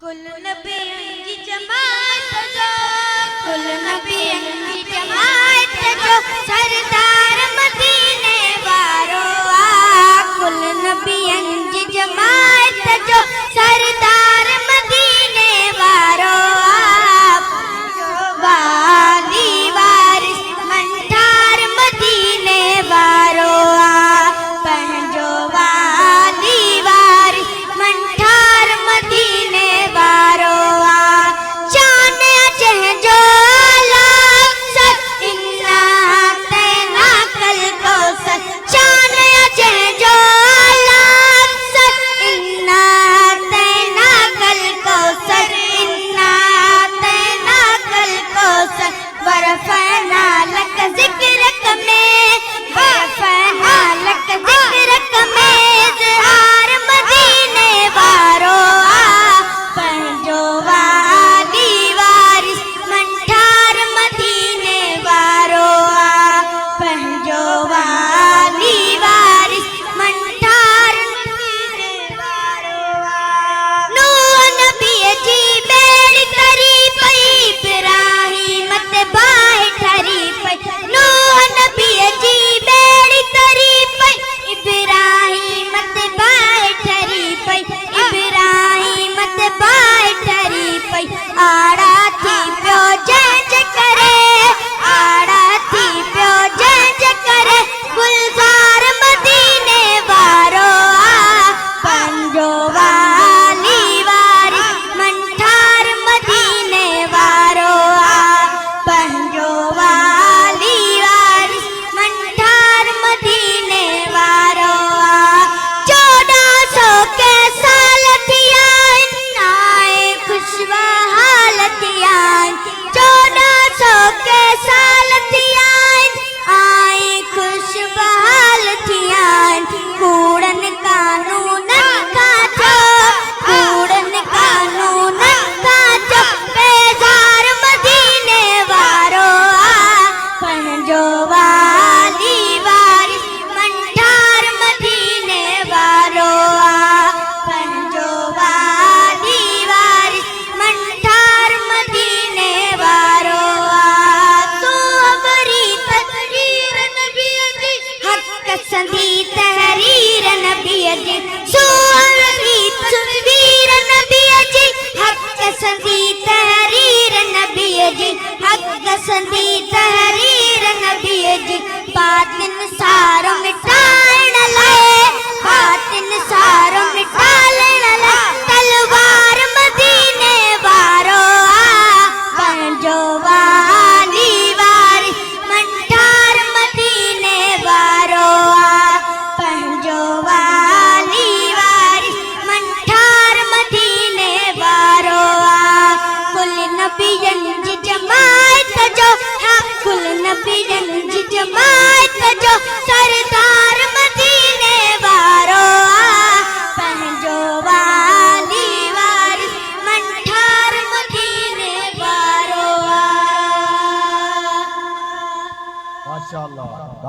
कुल नबियन जी जमात जो, कुल नबियन जी जमात जो सरदार मदीने वारो आ। कुल नबियन जी जमात जो सरदार मदीने वारो आ। वाली वारिस मंठार मदीने वारो आ। पंहिंजो वाली वारिस मंठार मदीने वारो आ। शान जंहिंजो अक्सर इन्ना तैना कल कौसर। शान जंहिंजो अक्सर इन्ना तैना कल कौसर। इन्ना तैना कल कौसर। बरफना लक जिक्र में, बरफना लक जिक्र में इज़हार मदीने वारो आ। पंहिंजो वाली वारिस मंठार मदीने वारो आ। पंहिंजो वाली वारिस मंठार मदीने वारो आ। नूह नबीअ जी बेड़ी तरी पई, इब्राहीम ते बाहि ठरी पई। नूह नबीअ जी बेड़ी तरी पई, इब्राहीम ते बाहि ठरी पई। इब्राहीम ते बाहि ठरी पई। आड़ा थी पियो जंहिंजे करे, आड़ा थी पियो जंहिंजे करे गुलज़ार मदीने वारो आ। पंहिंजो वाली वारिस मंठार मदीने वारो आ। पंहिंजो वाली वारिस मंठार मदीने वारो आ। 1400 के साल थिया आहिनि, आए खुशहाल थिया आहिनि। 1400 के साल थिया आहिनि, आए खुशहाल थिया आहिनि। कूड़नि कानूननि खां जो, कूड़नि कानूननि खां जो बेज़ार मदीने वारो आ। पंहिंजो वाली वारिस मंठार मदीने वारो आ। पंहिंजो वाली वारिस मंठार मदीने वारो आ। सोहबरी तहरीर नबीअ जी, हक़ संदी तहरीर नबीअ जी। सोहबरी तस्वीर नबीअ जी, हक़ संदी तहरीर नबीअ जी। हक़ संदी तहरीर नबीअ जी। बातिन सारो मिटाइण लाइ, बातिन सारो मिटाइण लाइ तलवार मदीने वारो आ। पंहिंजो वाली वारिस मंठार मदीने वारो आ। पंहिंजो वाली वारिस मंठार मदीने वारो आ। कुल नबियन जी जमात जो, कुल नबियन जी जमात जो सरदार मदीने वारो आ। पंहिंजो वाली वारिस मंठार मदीने वारो आ। माशाअल्लाह।